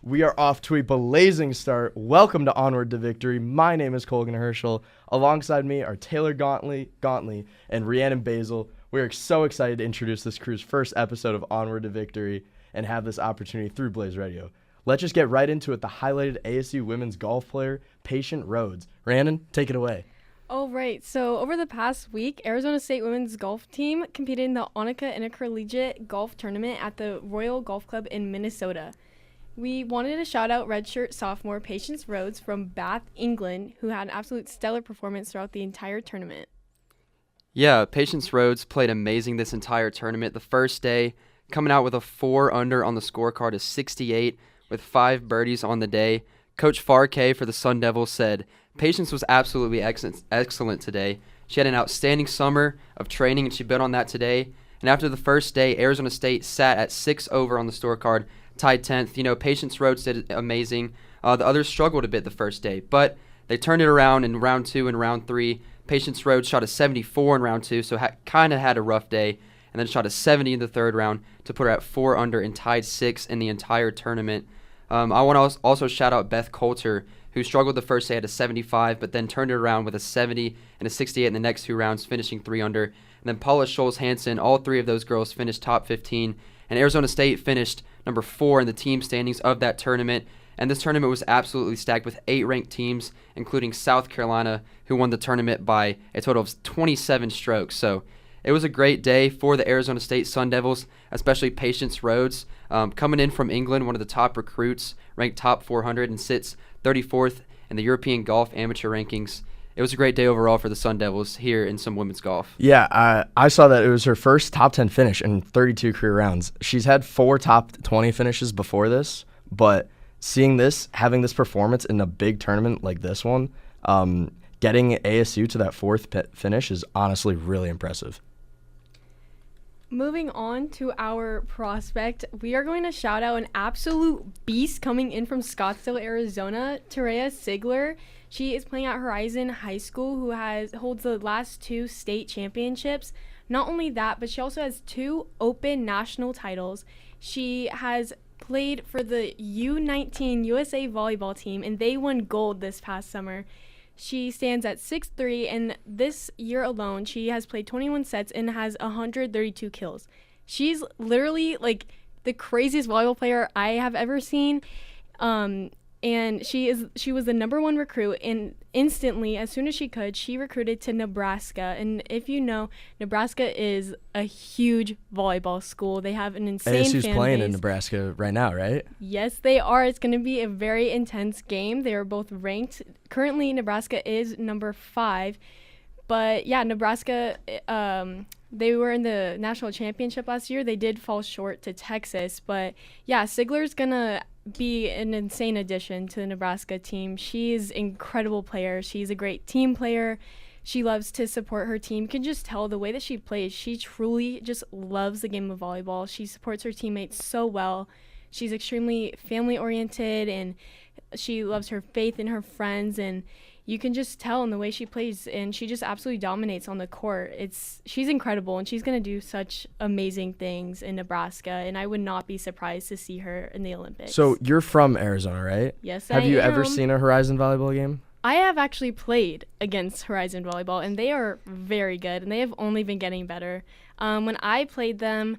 We are off to a blazing start. Welcome to Onward to Victory. My name is Colgin Hirschel. Alongside me are Taylor Gautney and Rhiannon Boesl. We are so excited to introduce this crew's first episode of Onward to Victory and have this opportunity through Blaze Radio. Let's just get right into it. The highlighted ASU women's golf player, Patient Rhodes. Rhiannon, take it away. All right, so over the past week, Arizona State women's golf team competed in the Onica Intercollegiate Golf Tournament at the Royal Golf Club in Minnesota. We wanted to shout out redshirt sophomore Patience Rhodes from Bath, England, who had an absolute stellar performance throughout the entire tournament. Yeah, Patience Rhodes played amazing this entire tournament. The first day, coming out with a 4 under on the scorecard of 68 with 5 birdies on the day. Coach Farkay for the Sun Devils said, Patience was absolutely excellent today. She had an outstanding summer of training, and she built on that today. And after the first day, Arizona State sat at 6 over on the scorecard, tied 10th. You know, Patience Rhodes did amazing. The others struggled a bit the first day, but they turned it around in round 2 and round 3. Patience Rhodes shot a 74 in round 2, so kind of had a rough day, and then shot a 70 in the third round to put her at 4 under and tied 6 in the entire tournament. I want to also shout out Beth Coulter, who struggled the first day at a 75, but then turned it around with a 70 and a 68 in the next 2 rounds, finishing 3 under. And then Paula Scholes-Hansen, all 3 of those girls finished top 15. And Arizona State finished number 4 in the team standings of that tournament. And this tournament was absolutely stacked with 8 ranked teams, including South Carolina, who won the tournament by a total of 27 strokes. So it was a great day for the Arizona State Sun Devils, especially Patience Rhodes, coming in from England, one of the top recruits, ranked top 400 and sits 34th in the European Golf Amateur Rankings. It was a great day overall for the Sun Devils here in some women's golf. Yeah, I saw that it was her first top 10 finish in 32 career rounds. She's had 4 top 20 finishes before this, but seeing this, having this performance in a big tournament like this one, getting ASU to that 4th finish is honestly really impressive. Moving on to our prospect, we are going to shout out an absolute beast coming in from Scottsdale, Arizona, Terea Sigler. She is playing at Horizon High School, who holds the last 2 state championships. Not only that, but she also has 2 open national titles. She has played for the U19 USA volleyball team, and they won gold this past summer. She stands at 6'3", and this year alone, she has played 21 sets and has 132 kills. She's literally like the craziest volleyball player I have ever seen. And she was the number 1 recruit, and instantly, as soon as she could, she recruited to Nebraska. And if you know, Nebraska is a huge volleyball school. They have an insane ASU's fan playing base. in Nebraska right now, right? Yes, they are. It's going to be a very intense game. They are both ranked. Currently, Nebraska is number 5. But yeah, Nebraska, they were in the national championship last year. They did fall short to Texas. But yeah, Sigler's going to be an insane addition to the Nebraska team. She's an incredible player. She's a great team player. She loves to support her team. You can just tell the way that she plays. She truly just loves the game of volleyball. She supports her teammates so well. She's extremely family-oriented, and she loves her faith in her friends, and you can just tell in the way she plays, and she just absolutely dominates on the court. She's incredible, and she's going to do such amazing things in Nebraska, and I would not be surprised to see her in the Olympics. So you're from Arizona, right? Yes, Have you I am. ever seen a Horizon volleyball game? I have actually played against Horizon Volleyball, and they are very good, and they have only been getting better. When I played them,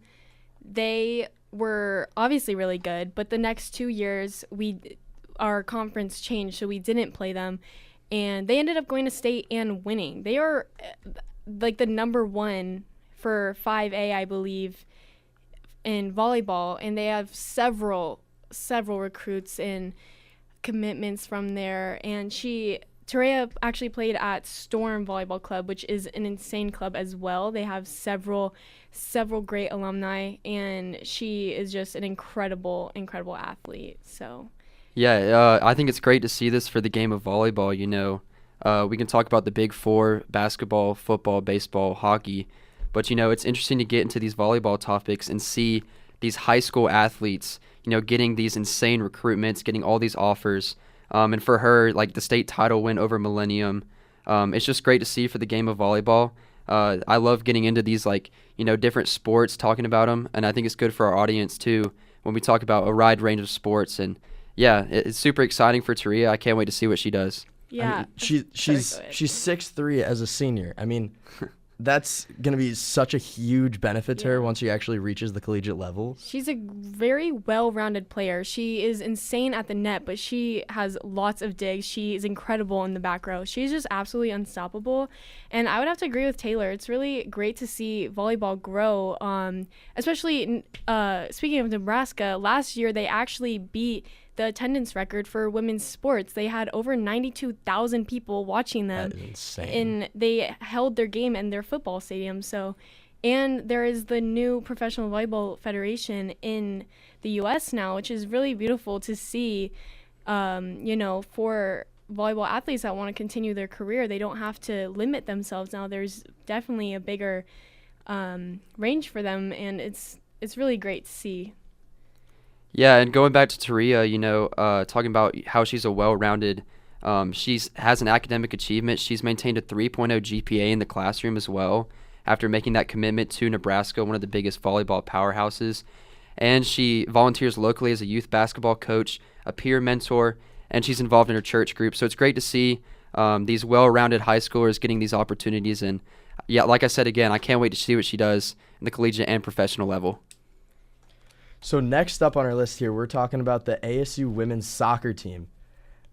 they were obviously really good, but the next 2 years, our conference changed, so we didn't play them. And they ended up going to state and winning. They are like the number 1 for 5A, I believe, in volleyball. And they have several recruits and commitments from there. And Terea actually played at Storm Volleyball Club, which is an insane club as well. They have several great alumni. And she is just an incredible athlete. So Yeah, I think it's great to see this for the game of volleyball. You know, we can talk about the big 4, basketball, football, baseball, hockey, but, you know, it's interesting to get into these volleyball topics and see these high school athletes, you know, getting these insane recruitments, getting all these offers, and for her, like the state title win over Millennium. It's just great to see for the game of volleyball. I love getting into these, like, you know, different sports, talking about them, and I think it's good for our audience, too, when we talk about a wide range of sports and yeah, it's super exciting for Taria. I can't wait to see what she does. Yeah. I mean, she's 6'3" as a senior. I mean, that's going to be such a huge benefit to her once she actually reaches the collegiate level. She's a very well-rounded player. She is insane at the net, but she has lots of digs. She is incredible in the back row. She's just absolutely unstoppable. And I would have to agree with Taylor. It's really great to see volleyball grow, especially speaking of Nebraska. Last year, they actually beat the attendance record for women's sports. They had over 92,000 people watching them. That is insane. And they held their game in their football stadium. And there is the new Professional Volleyball Federation in the U.S. now, which is really beautiful to see, for volleyball athletes that want to continue their career. They don't have to limit themselves now. There's definitely a bigger range for them, and it's really great to see. Yeah, and going back to Taria, talking about how she's a well-rounded, she has an academic achievement. She's maintained a 3.0 GPA in the classroom as well after making that commitment to Nebraska, one of the biggest volleyball powerhouses. And she volunteers locally as a youth basketball coach, a peer mentor, and she's involved in her church group. So it's great to see these well-rounded high schoolers getting these opportunities. And, yeah, like I said again, I can't wait to see what she does in the collegiate and professional level. So next up on our list here, we're talking about the ASU women's soccer team.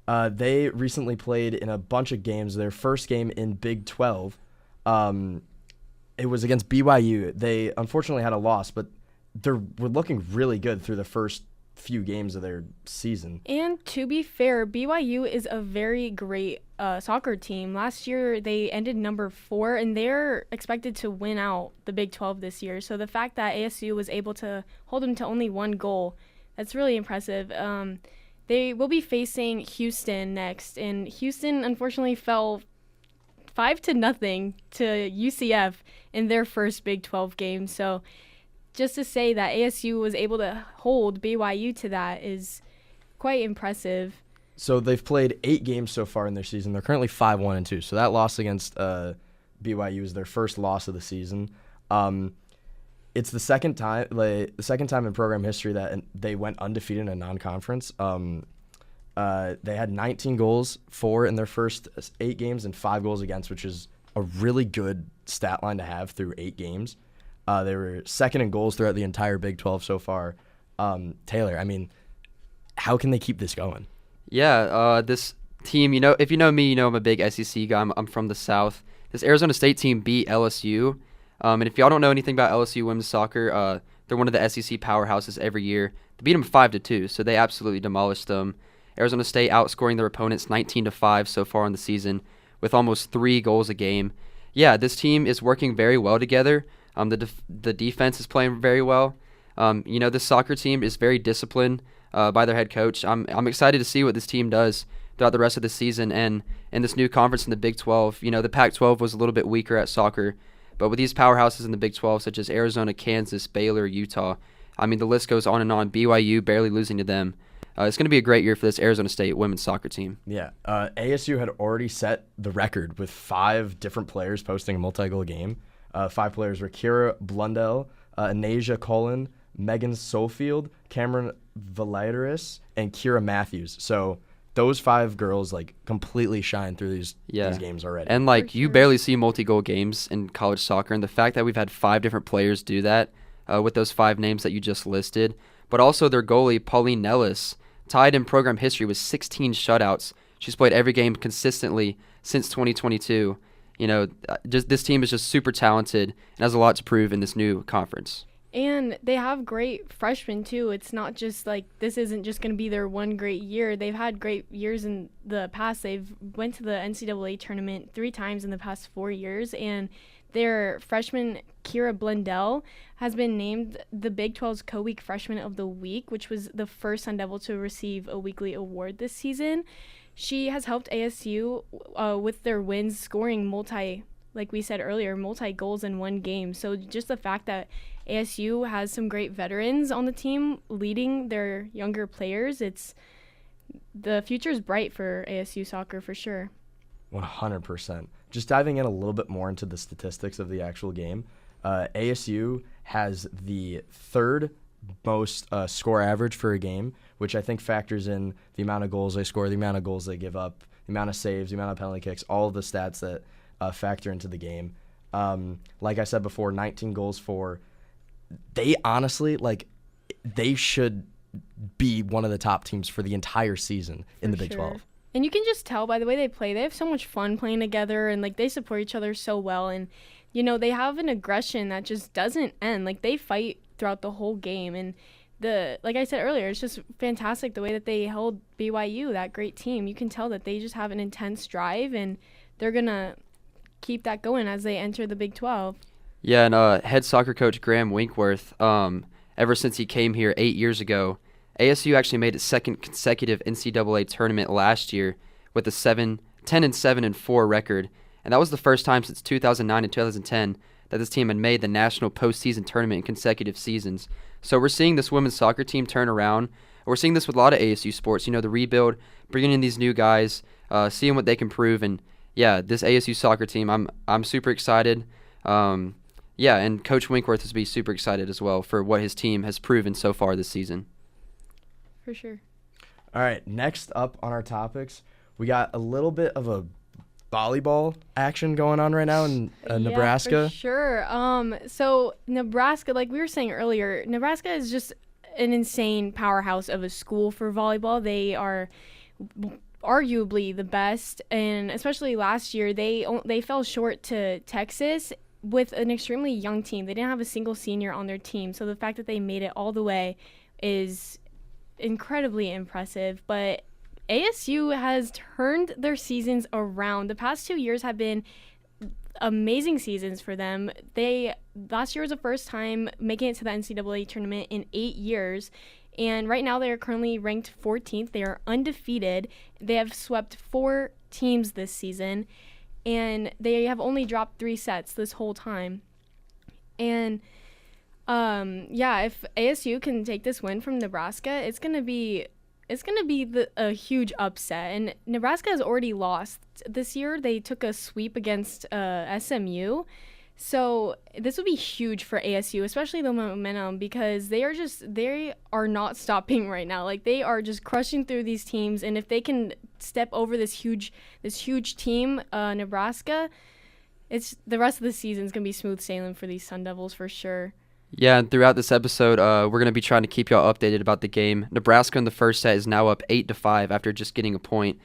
They recently played in a bunch of games. Their first game in Big 12, it was against BYU. They unfortunately had a loss, but they were looking really good through the first few games of their season. And to be fair, BYU is a very great soccer team. Last year, they ended number 4, and they're expected to win out the Big 12 this year. So the fact that ASU was able to hold them to only 1 goal, that's really impressive. They will be facing Houston next, and Houston unfortunately fell 5-0 to UCF in their first Big 12 game. So just to say that ASU was able to hold BYU to that is quite impressive. So they've played 8 games so far in their season. They're currently 5-1-2. So that loss against BYU is their first loss of the season. It's the second time in program history that they went undefeated in a non-conference. They had 19 goals, 4 in their first 8 games, and 5 goals against, which is a really good stat line to have through 8 games. They were second in goals throughout the entire Big 12 so far. Taylor, I mean, how can they keep this going? Yeah, this team, if you know me, I'm a big SEC guy. I'm from the South. This Arizona State team beat LSU. And if y'all don't know anything about LSU women's soccer, they're one of the SEC powerhouses every year. They beat them 5-2, so they absolutely demolished them. Arizona State outscoring their opponents 19-5 so far in the season with almost 3 goals a game. Yeah, this team is working very well together. The defense is playing very well. This soccer team is very disciplined by their head coach. I'm excited to see what this team does throughout the rest of the season and in this new conference in the Big 12. The Pac-12 was a little bit weaker at soccer, but with these powerhouses in the Big 12, such as Arizona, Kansas, Baylor, Utah, the list goes on and on. BYU barely losing to them. It's going to be a great year for this Arizona State women's soccer team. Yeah, ASU had already set the record with 5 different players posting a multi-goal game. 5 players were Kira Blundell, Anasia Cullen, Megan Sofield, Cameron Valadares, and Kira Matthews. So those 5 girls completely shine through these games already. And you barely see multi-goal games in college soccer, and the fact that we've had 5 different players do that with those 5 names that you just listed, but also their goalie Pauline Nellis tied in program history with 16 shutouts. She's played every game consistently since 2022. This team is just super talented and has a lot to prove in this new conference. And they have great freshmen, too. It's not just this isn't just going to be their one great year. They've had great years in the past. They've went to the NCAA tournament 3 times in the past 4 years. And their freshman, Kira Blundell, has been named the Big 12's Co-Week Freshman of the Week, which was the first Sun Devil to receive a weekly award this season. She has helped ASU with their wins, scoring like we said earlier, multi-goals in one game. So just the fact that ASU has some great veterans on the team leading their younger players, the future is bright for ASU soccer for sure. 100%. Just diving in a little bit more into the statistics of the actual game, ASU has the 3rd most score average for a game, which I think factors in the amount of goals they score, the amount of goals they give up, the amount of saves, the amount of penalty kicks, all of the stats that factor into the game. Like I said before, 19 goals for. They honestly, they should be one of the top teams for the entire season in the Big 12. And you can just tell by the way they play. They have so much fun playing together, and they support each other so well. And they have an aggression that just doesn't end. They fight throughout the whole game. And like I said earlier, it's just fantastic the way that they held BYU, that great team. You can tell that they just have an intense drive, and they're gonna keep that going as they enter the Big 12. Yeah, and head soccer coach Graham Winkworth, ever since he came here 8 years ago, ASU actually made its second consecutive NCAA tournament last year with a 10-7-4 record, and that was the first time since 2009 and 2010 that this team had made the national postseason tournament in consecutive seasons. So we're seeing this women's soccer team turn around. We're seeing this with a lot of ASU sports, the rebuild, bringing in these new guys, seeing what they can prove, and yeah, this ASU soccer team, I'm super excited. Yeah, and Coach Winkworth is be super excited as well for what his team has proven so far this season. For sure. All right, next up on our topics, we got a little bit of a volleyball action going on right now in Nebraska. Yeah, for sure. So Nebraska, like we were saying earlier, Nebraska is just an insane powerhouse of a school for volleyball. They are arguably the best, and especially last year, they fell short to Texas with an extremely young team. They didn't have a single senior on their team, so the fact that they made it all the way is incredibly impressive. But ASU has turned their seasons around. The past 2 years have been amazing seasons for them. Last year was the first time making it to the NCAA tournament in 8 years, and right now they are currently ranked 14th. They are undefeated. They have swept 4 teams this season, and they have only dropped 3 sets this whole time. And if ASU can take this win from Nebraska, it's gonna be a huge upset. And Nebraska has already lost this year. They took a sweep against SMU. So this would be huge for ASU, especially the momentum, because they are not stopping right now. They are just crushing through these teams, and if they can step over this huge team, Nebraska, it's the rest of the season is gonna be smooth sailing for these Sun Devils for sure. Yeah, and throughout this episode, we're gonna be trying to keep y'all updated about the game. Nebraska in the first set is now up 8-5 after just getting a point.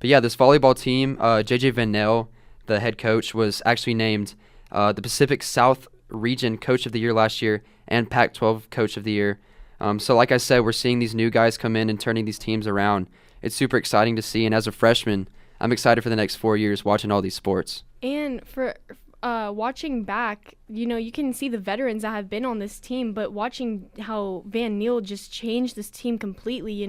But yeah, this volleyball team, JJ Van Nel, the head coach, was actually named the Pacific South Region Coach of the Year last year and Pac-12 Coach of the Year. So like I said, we're seeing these new guys come in and turning these teams around. It's super exciting to see, and as a freshman, I'm excited for the next 4 years watching all these sports. And for watching back, you can see the veterans that have been on this team, but watching how Van Neel just changed this team completely,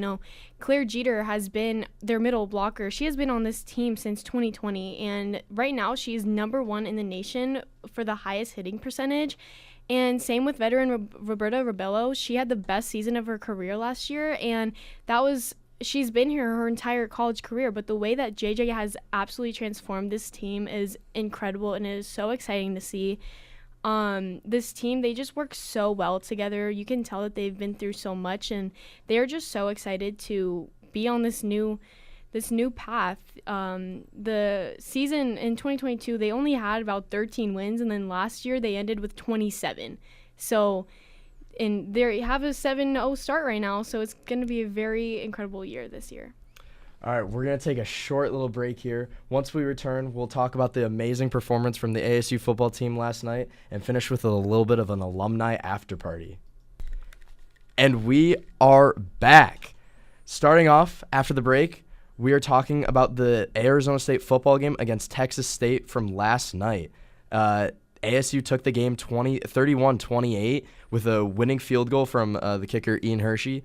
Claire Jeter has been their middle blocker. She has been on this team since 2020, and right now she is number 1 in the nation for the highest hitting percentage. And same with veteran Roberta Rebello. She had the best season of her career last year, and she's been here her entire college career, but the way that JJ has absolutely transformed this team is incredible, and it is so exciting to see. This team, they just work so well together. You can tell that they've been through so much, and they are just so excited to be on this new path. The season in 2022, they only had about 13 wins, and then last year they ended with 27. So and they have a 7-0 start right now, so it's going to be a very incredible year this year. All right, we're going to take a short little break here. Once we return, we'll talk about the amazing performance from the ASU football team last night and finish with a little bit of an alumni after party. And we are back. Starting off after the break, we are talking about the Arizona State football game against Texas State from last night. ASU took the game 31-28 with a winning field goal from the kicker Ian Hershey.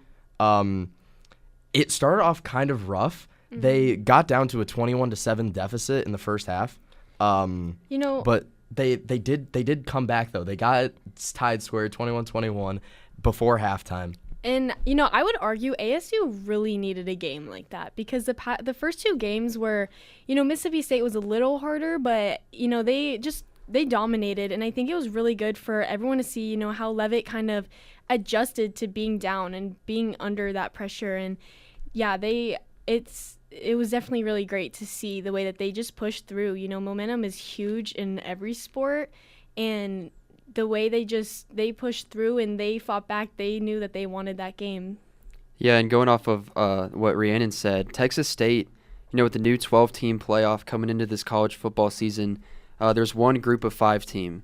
It started off kind of rough. Mm-hmm. They got down to a 21-7 deficit in the first half. But they did come back though. They got tied square 21-21 before halftime. And, I would argue ASU really needed a game like that because the first 2 games were, Mississippi State was a little harder, but, they just they dominated, and I think it was really good for everyone to see, how Levitt kind of adjusted to being down and being under that pressure. And yeah, it was definitely really great to see the way that they just pushed through. Momentum is huge in every sport, and the way they pushed through and they fought back, they knew that they wanted that game. Yeah, and going off of what Rhiannon said, Texas State, with the new 12-team playoff coming into this college football season, there's one group of 5 team.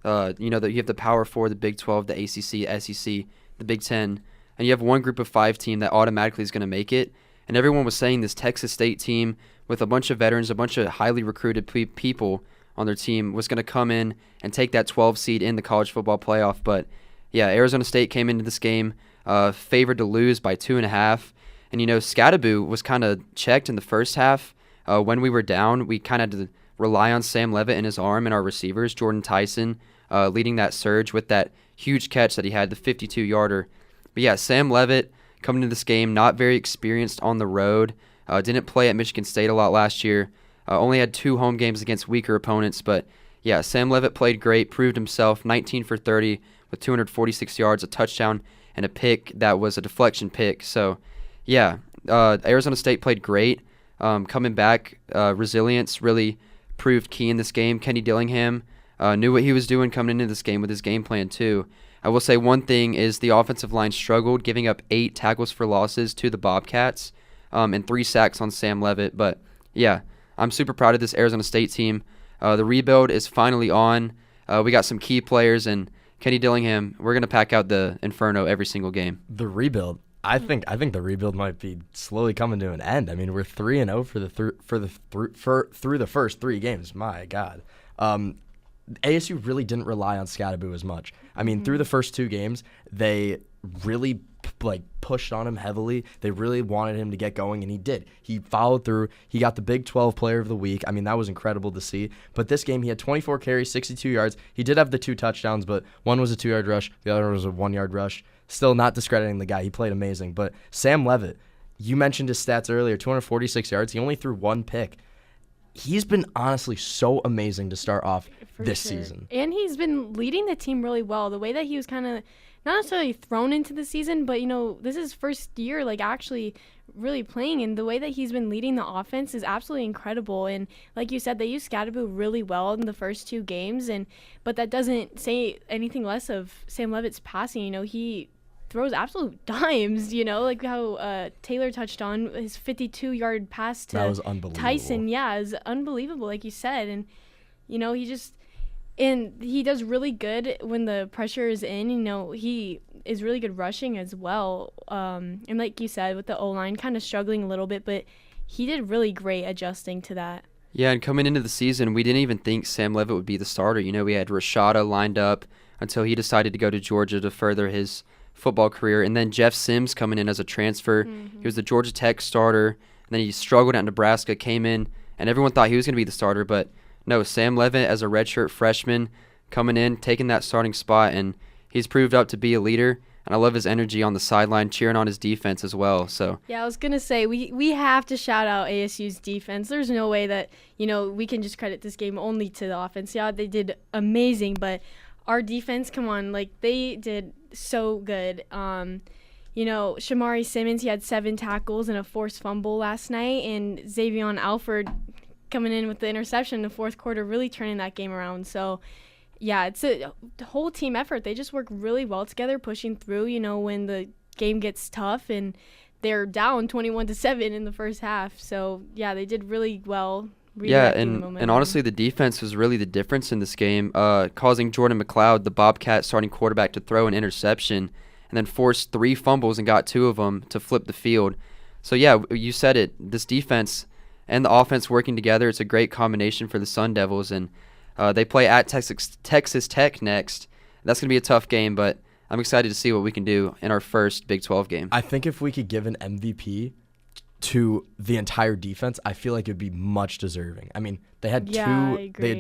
That you have the Power 4, the Big 12, the ACC, SEC, the Big 10, and you have one group of 5 team that automatically is going to make it. And everyone was saying this Texas State team with a bunch of veterans, a bunch of highly recruited people on their team was going to come in and take that 12 seed in the college football playoff. But yeah, Arizona State came into this game favored to lose by 2.5. And, Scatterbo was kind of checked in the first half. When we were down, we kind of had to rely on Sam Levitt and his arm and our receivers, Jordan Tyson, leading that surge with that huge catch that he had, the 52-yarder. But yeah, Sam Levitt coming into this game, not very experienced on the road. Didn't play at Michigan State a lot last year. Only had 2 home games against weaker opponents. But yeah, Sam Levitt played great, proved himself, 19 for 30 with 246 yards, a touchdown, and a pick that was a deflection pick. So yeah, Arizona State played great. Coming back, resilience really proved key in this game. Kenny Dillingham knew what he was doing coming into this game with his game plan too. I will say one thing is the offensive line struggled, giving up 8 tackles for losses to the Bobcats and 3 sacks on Sam Levitt. But yeah, I'm super proud of this Arizona State team. The rebuild is finally on. We got some key players, and Kenny Dillingham, we're going to pack out the Inferno every single game. The rebuild. I think the rebuild might be slowly coming to an end. I mean, we're 3-0 through the first 3 games. My God. ASU really didn't rely on Scatterbo as much. I mean, through the first 2 games, they really pushed on him heavily. They really wanted him to get going, and he did. He followed through. He got the Big 12 Player of the Week. I mean, that was incredible to see. But this game, he had 24 carries, 62 yards. He did have the 2 touchdowns, but one was a 2-yard rush. The other was a 1-yard rush. Still not discrediting the guy. He played amazing. But Sam Levitt, you mentioned his stats earlier, 246 yards. He only threw 1 pick. He's been honestly so amazing to start off this season. And he's been leading the team really well. The way that he was kind of not necessarily thrown into the season, but, this is his first year, actually really playing. And the way that he's been leading the offense is absolutely incredible. And like you said, they used Scatterbo really well in the first 2 games. But that doesn't say anything less of Sam Levitt's passing. He throws absolute dimes, like how Taylor touched on his 52-yard pass to that was unbelievable. Tyson. Yeah, is unbelievable, like you said. And, he does really good when the pressure is in. He is really good rushing as well. And like you said, with the O-line kind of struggling a little bit, but he did really great adjusting to that. Yeah, and coming into the season, we didn't even think Sam Levitt would be the starter. We had Rashada lined up until he decided to go to Georgia to further his football career, and then Jeff Sims coming in as a transfer. He was the Georgia Tech starter, and then he struggled at Nebraska, came in, and everyone thought he was going to be the starter, but no, Sam Levitt as a redshirt freshman coming in, taking that starting spot, and he's proved up to be a leader, and I love his energy on the sideline, cheering on his defense as well. So yeah, I was going to say, we have to shout out ASU's defense. There's no way that, we can just credit this game only to the offense. Yeah, they did amazing, but our defense, come on, they did so good. Shamari Simmons, he had 7 tackles and a forced fumble last night, and Xavion Alford coming in with the interception in the fourth quarter, really turning that game around. So, yeah, it's a whole team effort. They just work really well together, pushing through, when the game gets tough, and they're down 21-7 in the first half. So, yeah, they did really well. Yeah, and honestly, the defense was really the difference in this game, causing Jordan McLeod, the Bobcat starting quarterback, to throw an interception and then forced 3 fumbles and got 2 of them to flip the field. So, yeah, you said it. This defense and the offense working together, it's a great combination for the Sun Devils, and they play at Texas Tech next. That's going to be a tough game, but I'm excited to see what we can do in our first Big 12 game. I think if we could give an MVP to the entire defense, I feel like it would be much deserving. I mean, they had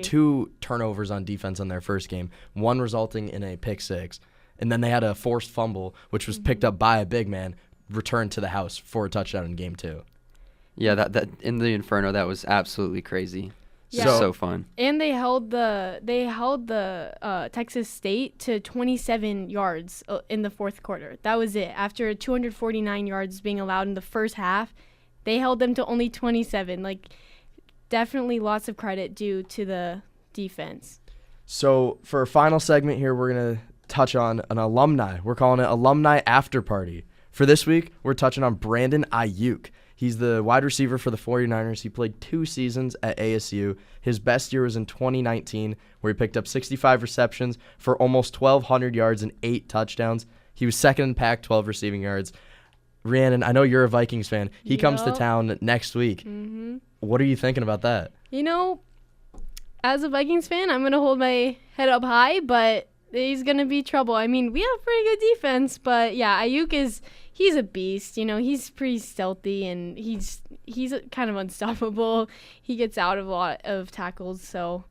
two turnovers on defense on their first game, one resulting in a pick 6, and then they had a forced fumble, which was picked up by a big man, returned to the house for a touchdown in game 2. Yeah, that in the Inferno, that was absolutely crazy. It's Yeah. so fun. And they held the Texas State to 27 yards in the fourth quarter. That was it. After 249 yards being allowed in the first half, they held them to only 27. Like, definitely lots of credit due to the defense. So for our final segment here, we're going to touch on an alumni. We're calling it Alumni After Party. For this week, we're touching on Brandon Ayuk. He's the wide receiver for the 49ers. He played 2 seasons at ASU. His best year was in 2019, where he picked up 65 receptions for almost 1,200 yards and 8 touchdowns. He was second in Pac-12 receiving yards. Rhiannon, I know you're a Vikings fan. He comes to town next week. Mm-hmm. What are you thinking about that? You know, as a Vikings fan, I'm going to hold my head up high, but he's going to be trouble. I mean, we have pretty good defense, but yeah, Ayuk he's a beast. You know, he's pretty stealthy, and he's kind of unstoppable. He gets out of a lot of tackles, so,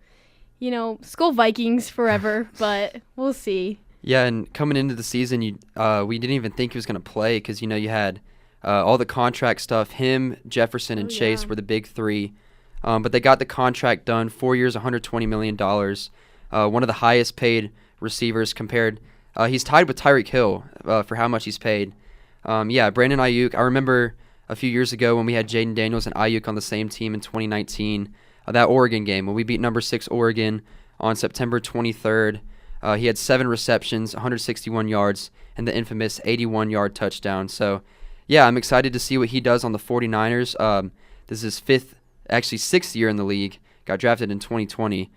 you know, Skol Vikings forever, but we'll see. Yeah, and coming into the season, we didn't even think he was going to play because, you know, you had all the contract stuff. Him, Jefferson, and Chase were the big 3. But they got the contract done, 4 years, $120 million. One of the highest paid receivers compared. He's tied with Tyreek Hill for how much he's paid. Brandon Ayuk, I remember a few years ago when we had Jaden Daniels and Ayuk on the same team in 2019, that Oregon game when we beat number 6 Oregon on September 23rd. He had 7 receptions, 161 yards, and the infamous 81-yard touchdown. So, yeah, I'm excited to see what he does on the 49ers. This is his 6th year in the league. Got drafted in 2020.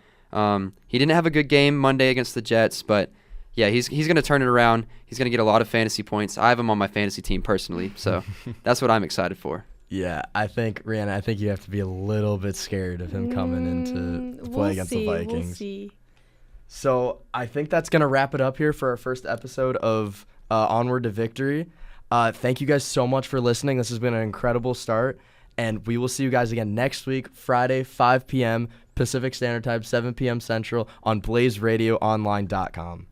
He didn't have a good game Monday against the Jets, but yeah, he's going to turn it around. He's going to get a lot of fantasy points. I have him on my fantasy team personally, so that's what I'm excited for. Yeah, I think, Rhiannon, you have to be a little bit scared of him coming into to play against the Vikings. We'll see. So I think that's going to wrap it up here for our first episode of Onward to Victory. Thank you guys so much for listening. This has been an incredible start, and we will see you guys again next week, Friday, 5 p.m. Pacific Standard Time, 7 p.m. Central on BlazeRadioOnline.com.